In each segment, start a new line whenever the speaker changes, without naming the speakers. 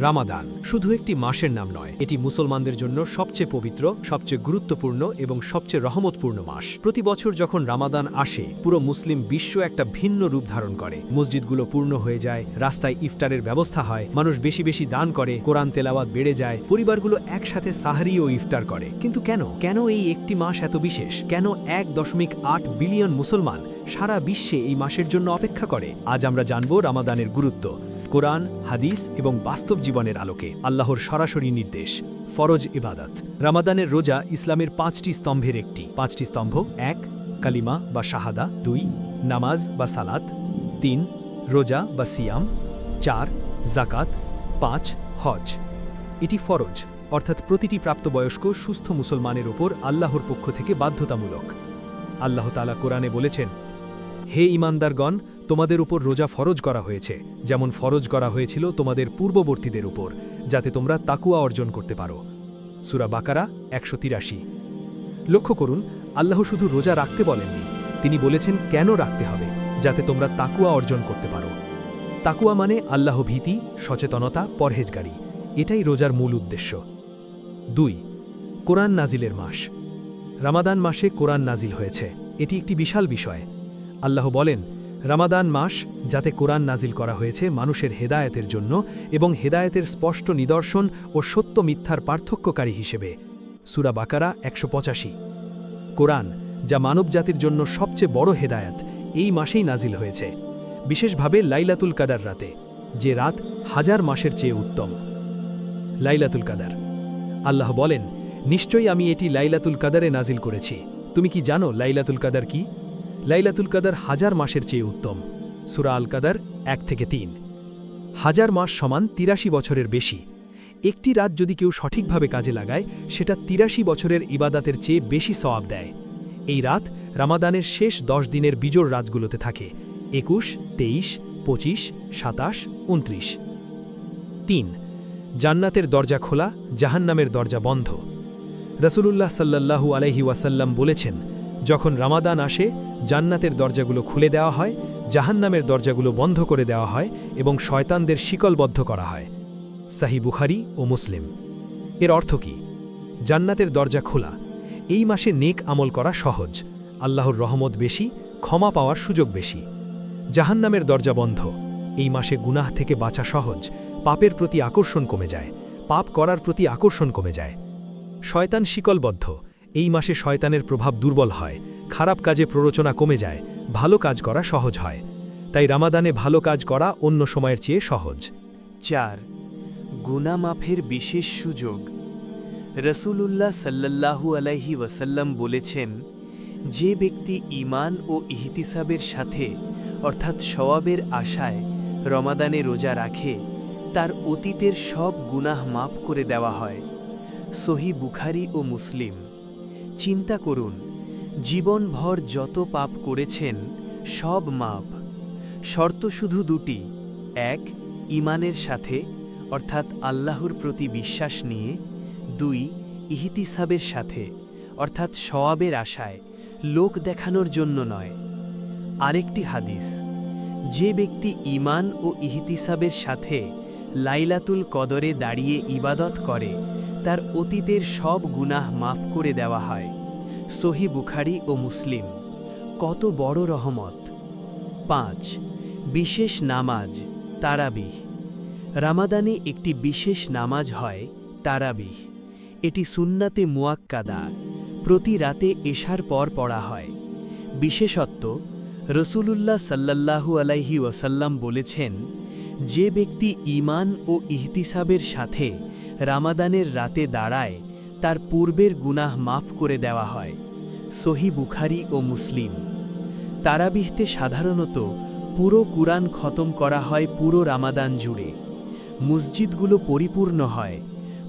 রামাদান শুধু একটি মাসের নাম নয়, এটি মুসলমানদের জন্য সবচেয়ে পবিত্র, সবচেয়ে গুরুত্বপূর্ণ এবং সবচেয়ে রহমতপূর্ণ মাস। প্রতি বছর যখন রামাদান আসে, পুরো মুসলিম বিশ্ব একটা ভিন্ন রূপ ধারণ করে। মসজিদগুলো পূর্ণ হয়ে যায়, রাস্তায় ইফতারের ব্যবস্থা হয়, মানুষ বেশি বেশি দান করে, কোরআন তেলাওয়াত বেড়ে যায়, পরিবারগুলো একসাথে সাহরি ও ইফতার করে। কিন্তু কেন এই একটি মাস এত বিশেষ? কেন 1.8 বিলিয়ন মুসলমান সারা বিশ্বে এই মাসের জন্য অপেক্ষা করে? আজ আমরা জানব রামাদানের গুরুত্ব, কোরআন, হাদিস এবং বাস্তব জীবনের আলোকে। আল্লাহর সরাসরি নির্দেশ, ফরজ ইবাদত। রামাদানের রোজা ইসলামের 5টি স্তম্ভের একটি। 5টি স্তম্ভ: 1 কালিমা বা শাহাদা, 2 নামাজ বা সালাত, 3 রোজা বা সিয়াম, 4 জাকাত, 5 হজ। এটি ফরজ, অর্থাৎ প্রতিটি প্রাপ্তবয়স্ক সুস্থ মুসলমানের ওপর আল্লাহর পক্ষ থেকে বাধ্যতামূলক। আল্লাহ তাআলা কোরআনে বলেছেন, হে ঈমানদারগণ, তোমাদের উপর রোজা ফরজ করা হয়েছে, যেমন ফরজ করা হয়েছিল তোমাদের পূর্ববর্তীদের উপর, যাতে তোমরা তাকুয়া অর্জন করতে পারো। সূরা বাকারা 183। লক্ষ্য করুন, আল্লাহ শুধু রোজা রাখতে বলেননি, তিনি বলেছেন কেন রাখতে হবে, যাতে তোমরা তাকুয়া অর্জন করতে পারো। তাকুয়া মানে আল্লাহ ভীতি, সচেতনতা, পরহেজগারি। এটাই রোজার মূল উদ্দেশ্য। 2 কোরআন নাজিলের মাস। রামাদান মাসে কোরআন নাজিল হয়েছে, এটি একটি বিশাল বিষয়। আল্লাহ বলেন, রামাদান মাস যাতে কোরআন নাজিল করা হয়েছে মানুষের হেদায়েতের জন্য এবং হেদায়েতের স্পষ্ট নিদর্শন ও সত্য মিথ্যার পার্থক্যকারী হিসেবে। সূরা বাকারা 185। কোরআন, যা মানবজাতির জন্য সবচেয়ে বড় হেদায়েত, এই মাসেই নাজিল হয়েছে, বিশেষভাবে লাইলাতুল কাদার রাতে, যে রাত 1000 মাসের চেয়ে উত্তম। লাইলাতুল কাদার। আল্লাহ বলেন, নিশ্চয়ই আমি এটি লাইলাতুল কাদারে নাজিল করেছি। তুমি কি জানো লাইলাতুল কাদার কি? লাইলাতুল কাদার 1000 মাসের চেয়ে উত্তম। সূরা আল কাদার 1-3। 1000 মাস সমান 83 বছরের বেশি। একটি রাত যদি কেউ সঠিকভাবে কাজে লাগায়, সেটা 83 বছরের ইবাদাতের চেয়ে বেশি সওয়াব দেয়। এই রাত রামাদানের শেষ 10 দিনের বিজোড় রাতগুলোতে থাকে: 21, 23, 25, 27, 29। 3 জান্নাতের দরজা খোলা, জাহান্নামের দরজা বন্ধ। রাসূলুল্লাহ সাল্লাল্লাহু আলাইহি ওয়াসাল্লাম বলেছেন, যখন রামাদান আসে, জান্নাতের দরজাগুলো খুলে দেওয়া হয়, জাহান্নামের দরজাগুলো বন্ধ করে দেওয়া হয় এবং শয়তানদের শিকলবদ্ধ করা হয়। সাহিহ বুখারী ও মুসলিম। এর অর্থ কি? জান্নাতের দরজা খোলা, এই মাসে নেক আমল করা সহজ, আল্লাহর রহমত বেশি, ক্ষমা পাওয়ার সুযোগ বেশি। জাহান্নামের দরজা বন্ধ, এই মাসে গুনাহ থেকে বাঁচা সহজ, পাপের প্রতি আকর্ষণ কমে যায়, পাপ করার প্রতি আকর্ষণ কমে যায়। শয়তান শিকলবদ্ধ, এই মাসে শয়তানের প্রভাব দুর্বল হয়, খারাপ কাজে প্ররোচনা কমে যায়, ভালো কাজ করা সহজ হয়। তাই রামাদানে ভালো কাজ করা অন্য সময়ের চেয়ে সহজ।
4 গুনাহ মাফের বিশেষ সুযোগ। রাসূলুল্লাহ সাল্লাল্লাহু আলাইহি ওয়াসাল্লাম বলেছেন, যে ব্যক্তি ঈমান ও ইহতিসাবের সাথে, অর্থাৎ সওয়াবের আশায় রমাদানে রোজা রাখে, তার অতীতের সব গুনাহ মাফ করে দেওয়া হয়। সহিহ বুখারী ও মুসলিম। চিন্তা করুন, জীবনভর যত পাপ করেছেন সব মাপ। শর্ত শুধু 2টি: 1 ঈমানের সাথে, অর্থাৎ আল্লাহর প্রতি বিশ্বাস নিয়ে; 2 ইহতিসাবের সাথে, অর্থাৎ সওয়াবের আশায়, লোক দেখানোর জন্য নয়। আরেকটি হাদিস, যে ব্যক্তি ঈমান ও ইহতিসাবের সাথে লাইলাতুল কদরে দাঁড়িয়ে ইবাদত করে, তার অতীতের সব গুনাহ মাফ করে দেওয়া হয়। সহিহ বুখারী ও মুসলিম। কত বড় রহমত! 5 বিশেষ নামাজ, তারাবিহ। রামাদানে একটি বিশেষ নামাজ হয়, তারাবিহ। এটি সুন্নাতে মুয়াক্কাদা, প্রতি রাতে এশার পর পড়া হয়। বিশেষত্ব, রাসূলুল্লাহ সাল্লাল্লাহু আলাইহি ওয়াসাল্লাম বলেছেন, যে ব্যক্তি ঈমান ও ইহতিসাবের সাথে রামাদানের রাতে দাঁড়ায়, তার পূর্বের গুনাহ মাফ করে দেওয়া হয়। সহিহ বুখারী ও মুসলিম। তারাবিহতে সাধারণত পুরো কুরআন খতম করা হয় পুরো রামাদান জুড়ে। মসজিদগুলো পরিপূর্ণ হয়,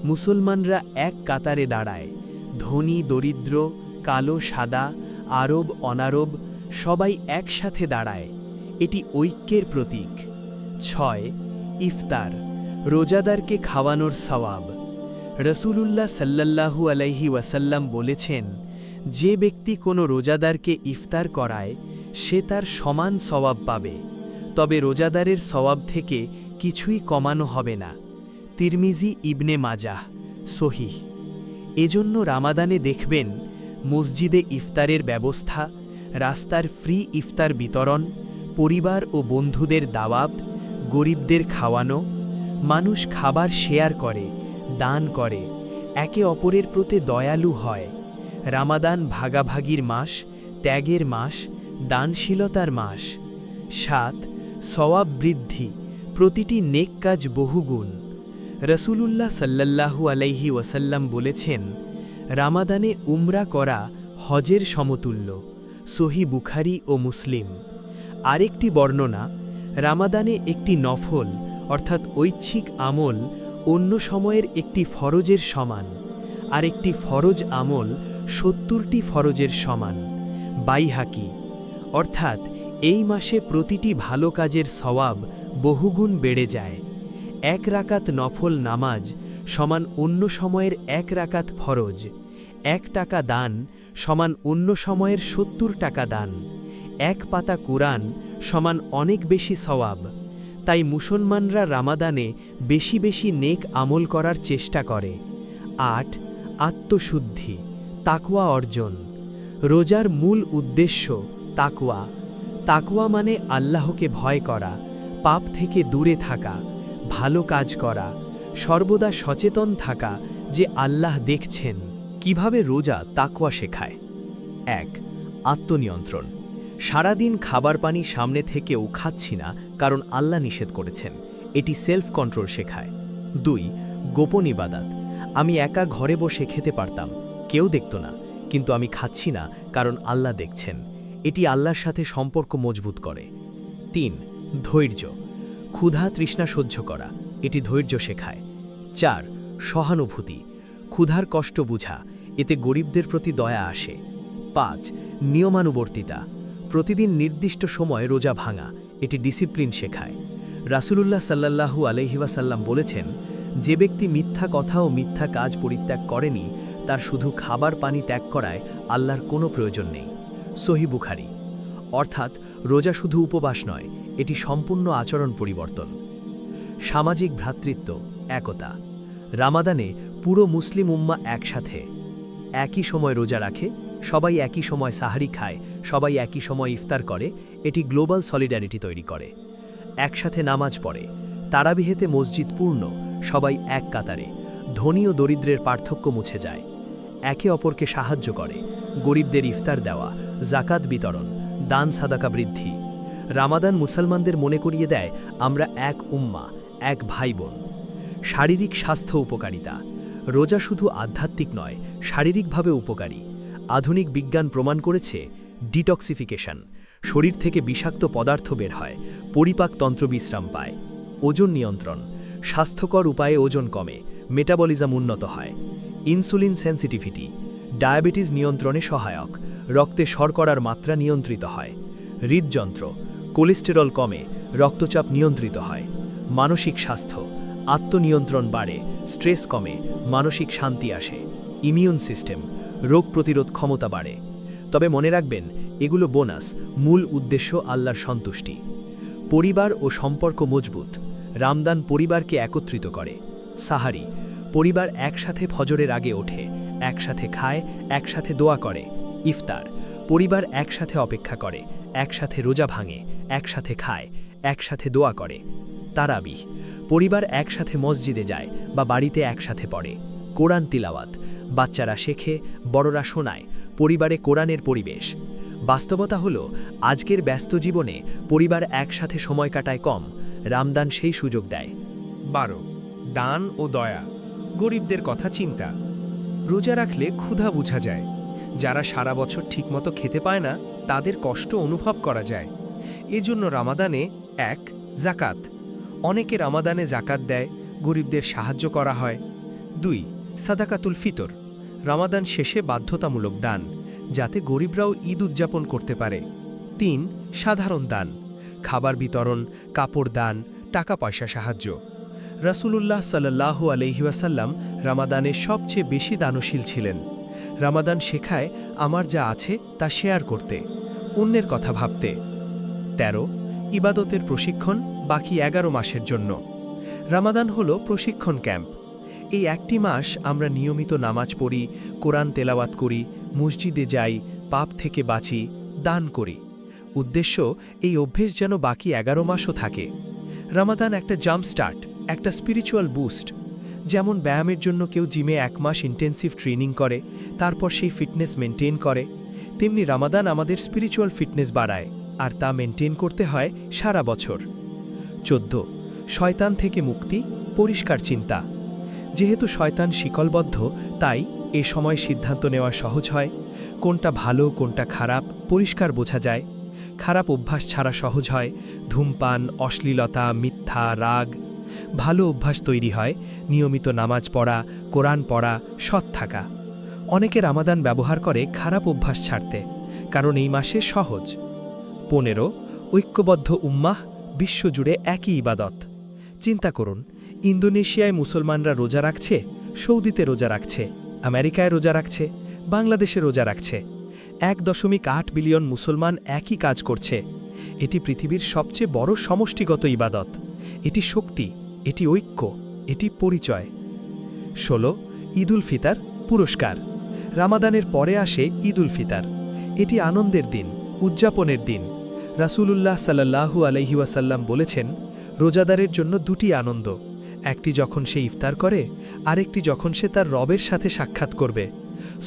মুসলমানরা এক কাতারে দাঁড়ায়, ধনী দরিদ্র, কালো সাদা, আরব অনারব, সবাই একসাথে দাঁড়ায়। এটি ঐক্যের প্রতীক। 6 ইফতার, রোজাদারকে খাওয়ানোর সওয়াব। রাসূলুল্লাহ সাল্লাল্লাহু আলাইহি ওয়াসাল্লাম বলেছেন, যে ব্যক্তি কোনো রোজাদারকে ইফতার করায়, সে তার সমান সওয়াব পাবে, তবে রোজাদারের সওয়াব থেকে কিছুই কমানো হবে না। তিরমিজি ইবনে মাজাহ সহিহ। এজন্য রামাদানে দেখবেন মসজিদে ইফতারের ব্যবস্থা, রাস্তার ফ্রি ইফতার বিতরণ, পরিবার ও বন্ধুদের দাওয়াত, গরিবদের খাওয়ানো। মানুষ খাবার শেয়ার করে, দান করে, একে অপরের প্রতি দয়ালু হয়। রামাদান ভাগাভাগির মাস, ত্যাগের মাস, দানশীলতার মাস। ৭ সওয়াব বৃদ্ধি, প্রতিটি নেক কাজ বহুগুণ। রসুলুল্লাহ সাল্লাল্লাহু আলাইহি ওয়াসাল্লাম বলেছেন, রামাদানে উমরা করা হজের সমতুল্য। সহি বুখারী ও মুসলিম। আরেকটি বর্ণনা, রামাদানে একটি নফল অর্থাৎ ঐচ্ছিক আমল অন্য সময়ের একটি ফরজের সমান, আর একটি ফরজ আমল ৭০টি ফরজের সমান। বাইহাকি। অর্থাৎ এই মাসে প্রতিটি ভালো কাজের সওয়াব বহুগুণ বেড়ে যায়। ১ রাকাত নফল নামাজ সমান অন্য সময়ের ১ রাকাত ফরজ। ১ টাকা দান সমান অন্য সময়ের ৭০ টাকা দান। ১ পাতা কুরআন সমান অনেক বেশি সওয়াব। তাই মুসলমানরা রামাদানে বেশি বেশি নেক আমল করার চেষ্টা করে। ৮ আত্মশুদ্ধি, তাকওয়া অর্জন। রোজার মূল উদ্দেশ্য তাকওয়া। তাকওয়া মানে আল্লাহকে ভয় করা, পাপ থেকে দূরে থাকা, ভালো কাজ করা, সর্বদা সচেতন থাকা যে আল্লাহ দেখছেন।
কিভাবে রোজা তাকওয়া শেখায়? ১ আত্মনিয়ন্ত্রণ। সারাদিন খাবার পানি সামনে থেকেও খাচ্ছি না, কারণ আল্লাহ নিষেধ করেছেন। এটি সেলফ কন্ট্রোল শেখায়। ২ গোপন ইবাদাত। আমি একা ঘরে বসে খেতে পারতাম, কেউ দেখত না, কিন্তু আমি খাচ্ছি না কারণ আল্লাহ দেখছেন। এটি আল্লাহর সাথে সম্পর্ক মজবুত করে। ৩ ধৈর্য। ক্ষুধা তৃষ্ণা সহ্য করা, এটি ধৈর্য শেখায়। ৪ সহানুভূতি। ক্ষুধার কষ্ট বুঝা, এতে গরিবদের প্রতি দয়া আসে। ৫ নিয়মানুবর্তিতা। প্রতিদিন নির্দিষ্ট সময়ে রোজা ভাঙা, এটি ডিসিপ্লিন শেখায়। রাসূলুল্লাহ সাল্লাল্লাহু আলাইহি ওয়াসাল্লাম বলেছেন, যে ব্যক্তি মিথ্যা কথা ও মিথ্যা কাজ পরিত্যাগ করেনি, তার শুধু খাবার পানি ত্যাগ করায় আল্লাহর কোনো প্রয়োজন নেই। সহি বুখারী। অর্থাৎ রোজা শুধু উপবাস নয়, এটি সম্পূর্ণ আচরণ পরিবর্তন। সামাজিক ভ্রাতৃত্ব, একতা। রামাদানে পুরো মুসলিম উম্মাহ একসাথে একই সময় রোজা রাখে, সবাই একই সময় সাহারি খায়, সবাই একই সময় ইফতার করে। এটি গ্লোবাল সলিডারিটি তৈরি করে। একসাথে নামাজ পড়ে, তারাবিহেতে মসজিদ পূর্ণ, সবাই এক কাতারে। ধনী ও দরিদ্রের পার্থক্য মুছে যায়। একে অপরকে সাহায্য করে, গরিবদের ইফতার দেওয়া, জাকাত বিতরণ, দান সাদাকা বৃদ্ধি। রামাদান মুসলমানদের মনে করিয়ে দেয় আমরা এক উম্মাহ, এক ভাই বোন। শারীরিক স্বাস্থ্য উপকারিতা। রোজা শুধু আধ্যাত্মিক নয়, শারীরিকভাবে উপকারী। আধুনিক বিজ্ঞান প্রমাণ করেছে ডিটক্সিফিকেশন, শরীর থেকে বিষাক্ত পদার্থ বের হয়, পরিপাকতন্ত্র বিশ্রাম পায়। ওজন নিয়ন্ত্রণ, স্বাস্থ্যকর উপায়ে ওজন কমে, মেটাবলিজম উন্নত হয়। ইনসুলিন সেন্সিটিভিটি, ডায়াবেটিস নিয়ন্ত্রণে সহায়ক, রক্তে শর্করার মাত্রা নিয়ন্ত্রিত হয়। হৃদযন্ত্র, কোলেস্টেরল কমে, রক্তচাপ নিয়ন্ত্রিত হয়। মানসিক স্বাস্থ্য, আত্মনিয়ন্ত্রণ বাড়ে, স্ট্রেস কমে, মানসিক শান্তি আসে। ইমিউন সিস্টেম, রোগ প্রতিরোধ ক্ষমতা বাড়ে। তবে মনে রাখবেন, এগুলো বোনাস, মূল উদ্দেশ্য আল্লাহর সন্তুষ্টি। পরিবার ও সম্পর্ক মজবুত। রামদান পরিবারকে একত্রিত করে। সাহারি, পরিবার একসাথে ফজরের আগে ওঠে, একসাথে খায়, একসাথে দোয়া করে। ইফতার, পরিবার একসাথে অপেক্ষা করে, একসাথে রোজা ভাঙে, একসাথে খায়, একসাথে দোয়া করে। তারাবিহ, পরিবার একসাথে মসজিদে যায় বা বাড়িতে একসাথে পড়ে। কোরআন তিলাওয়াত, বাচ্চারা শেখে, বড়রা শোনায়, পরিবারে কোরআনের পরিবেশ। বাস্তবতা হলো, আজকের ব্যস্ত জীবনে পরিবার একসাথে সময় কাটায় কম। রামদান সেই সুযোগ দেয়।
12 দান ও দয়া। গরিবদের কথা চিন্তা। রোজা রাখলে ক্ষুধা বোঝা যায়। যারা সারা বছর ঠিকমতো খেতে পায় না, তাদের কষ্ট অনুভব করা যায়। এজন্য রামাদানে ১ জাকাত। অনেকে রামাদানে জাকাত দেয়, গরিবদের সাহায্য করা হয়। ২ সাদাকাতুল ফিতর, রামাদান শেষে বাধ্যতামূলক দান, যাতে গরিবরাও ঈদ উদযাপন করতে পারে। ৩ সাধারণ দান, খাবার বিতরণ, কাপড় দান, টাকা পয়সা সাহায্য। রাসূলুল্লাহ সাল্লাল্লাহু আলাইহি ওয়াসাল্লাম রামাদানে সবচেয়ে বেশি দানশীল ছিলেন। রামাদান শেখায় আমার যা আছে তা শেয়ার করতে, অন্যের কথা ভাবতে। ১৩ ইবাদতের প্রশিক্ষণ, বাকি ১১ মাসের জন্য। রামাদান হলো প্রশিক্ষণ ক্যাম্প। এই একটি মাস আমরা নিয়মিত নামাজ পড়ি, কোরআন তেলাওয়াত করি, মসজিদে যাই, পাপ থেকে বাঁচি, দান করি। উদ্দেশ্য এই অভ্যেস যেন বাকি 11 মাসও থাকে। রামাদান একটা জাম্প স্টার্ট, একটা স্পিরিচুয়াল বুস্ট। যেমন ব্যায়ামের জন্য কেউ জিমে 1 মাস ইন্টেন্সিভ ট্রেনিং করে, তারপর সেই ফিটনেস মেনটেন করে, তেমনি রামাদান আমাদের স্পিরিচুয়াল ফিটনেস বাড়ায়, আর তা মেনটেন করতে হয় সারা বছর। 14 শয়তান থেকে মুক্তি, পরিষ্কার চিন্তা। যেহেতু শয়তান শিকলবদ্ধ, তাই এ সময় সিদ্ধান্ত নেওয়া সহজ হয়। কোনটা ভালো কোনটা খারাপ পরিষ্কার বোঝা যায়। খারাপ অভ্যাস ছাড়া সহজ হয়, ধূমপান, অশ্লীলতা, মিথ্যা, রাগ। ভালো অভ্যাস তৈরি হয়, নিয়মিত নামাজ পড়া, কোরআন পড়া, সৎ থাকা। অনেকে রামাদান ব্যবহার করে খারাপ অভ্যাস ছাড়তে, কারণ এই মাসে সহজ। 15 ঐক্যবদ্ধ উম্মাহ, বিশ্বজুড়ে একই ইবাদত। চিন্তা করুন, ইন্দোনেশিয়ায় মুসলমানরা রোজা রাখছে, সৌদিতে রোজা রাখছে, আমেরিকায় রোজা রাখছে, বাংলাদেশে রোজা রাখছে। 1.8 বিলিয়ন মুসলমান একই কাজ করছে। এটি পৃথিবীর সবচেয়ে বড় সমষ্টিগত ইবাদত। এটি শক্তি, এটি ঐক্য, এটি পরিচয়। 16 ঈদুল ফিতর, পুরস্কার। রামাদানের পরে আসে ঈদুল ফিতর। এটি আনন্দের দিন, উদযাপনের দিন। রাসূলুল্লাহ সাল্লাল্লাহু আলাইহি ওয়াসাল্লাম বলেছেন, রোজাদারের জন্য 2টি আনন্দ, একটি যখন সে ইফতার করে, আরেকটি যখন সে তার রবের সাথে সাক্ষাৎ করবে।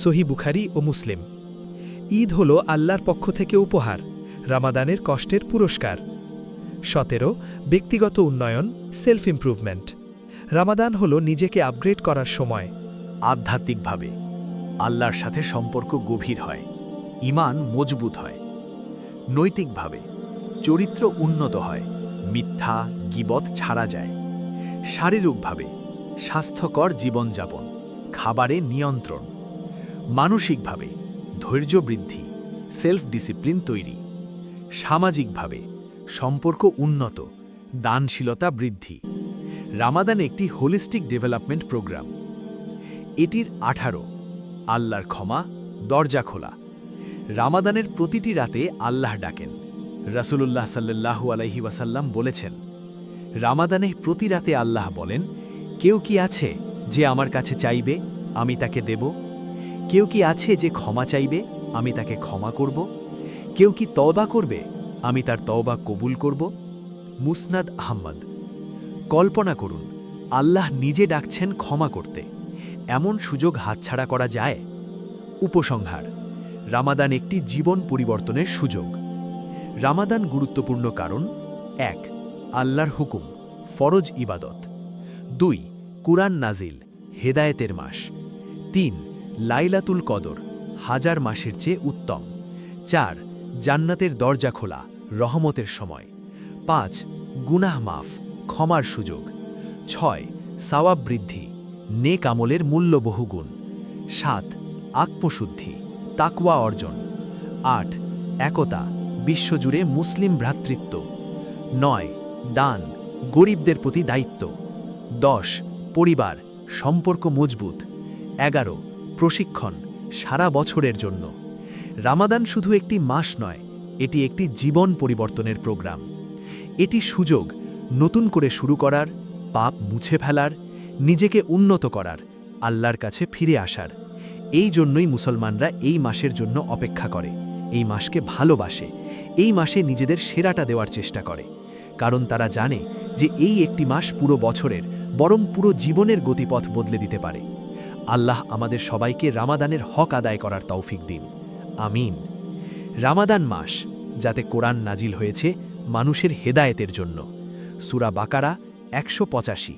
সহিহ বুখারী ও মুসলিম। ঈদ হল আল্লাহর পক্ষ থেকে উপহার, রামাদানের কষ্টের পুরস্কার। 17 ব্যক্তিগত উন্নয়ন, সেলফ ইমপ্রুভমেন্ট। রামাদান হল নিজেকে আপগ্রেড করার সময়।
আধ্যাত্মিকভাবে আল্লাহর সাথে সম্পর্ক গভীর হয়, ঈমান মজবুত হয়। নৈতিকভাবে চরিত্র উন্নত হয়, মিথ্যা গীবত ছাড়া যায়। শারীরিকভাবে স্বাস্থ্যকর জীবনযাপন, খাবারে নিয়ন্ত্রণ। মানসিকভাবে ধৈর্য বৃদ্ধি, সেলফ ডিসিপ্লিন তৈরি। সামাজিকভাবে সম্পর্ক উন্নত, দানশীলতা বৃদ্ধি। রামাদান একটি হোলিস্টিক ডেভেলপমেন্ট প্রোগ্রাম। এটির 18 আল্লাহর ক্ষমা, দরজা খোলা। রামাদানের প্রতিটি রাতে আল্লাহ ডাকেন। রাসূলুল্লাহ সাল্লাল্লাহু আলাইহি ওয়াসাল্লাম বলেছেন, রামাদানে প্রতি রাতে আল্লাহ বলেন, কেউ কি আছে যে আমার কাছে চাইবে, আমি তাকে দেব? কেউ কি আছে যে ক্ষমা চাইবে, আমি তাকে ক্ষমা করব? কেউ কি তওবা করবে, আমি তার তওবা কবুল করব? মুসনাদ আহমদ। কল্পনা করুন, আল্লাহ নিজে ডাকছেন ক্ষমা করতে। এমন সুযোগ হাতছাড়া করা যায়? উপসংহার: রামাদান একটি জীবন পরিবর্তনের সুযোগ। রামাদান গুরুত্বপূর্ণ কারণ: 1 আল্লাহর হুকুম, ফরজ ইবাদত। 2 কুরআন নাজিল, হেদায়েতের মাস। 3 লাইলাতুল কদর, হাজার মাসের চেয়ে উত্তম। 4 জান্নাতের দরজা খোলা, রহমতের সময়। 5 গুনাহ মাফ, ক্ষমার সুযোগ। 6 সাওয়াব বৃদ্ধি, নেক আমলের মূল্য বহুগুণ। 7 আত্মশুদ্ধি, তাকওয়া অর্জন। 8 একতা, বিশ্বজুড়ে মুসলিম ভ্রাতৃত্ব। 9 দান, গরিবদের প্রতি দায়িত্ব। 10 পরিবার, সম্পর্ক মজবুত। 11 প্রশিক্ষণ, সারা বছরের জন্য। রামাদান শুধু একটি মাস নয়, এটি একটি জীবন পরিবর্তনের প্রোগ্রাম। এটি সুযোগ নতুন করে শুরু করার, পাপ মুছে ফেলার, নিজেকে উন্নত করার, আল্লাহর কাছে ফিরে আসার। এই জন্যই মুসলমানরা এই মাসের জন্য অপেক্ষা করে, এই মাসকে ভালোবাসে, এই মাসে নিজেদের সেরাটা দেওয়ার চেষ্টা করে। কারণ তারা জানে যে এই একটি মাস পুরো বছরের, বরং পুরো জীবনের গতিপথ বদলে দিতে পারে। আল্লাহ আমাদের সবাইকে রামাদানের হক আদায় করার তৌফিক দিন। আমিন। রামাদান মাস, যাতে কোরআন নাজিল হয়েছে মানুষের হেদায়েতের জন্য। সূরা বাকারা 185।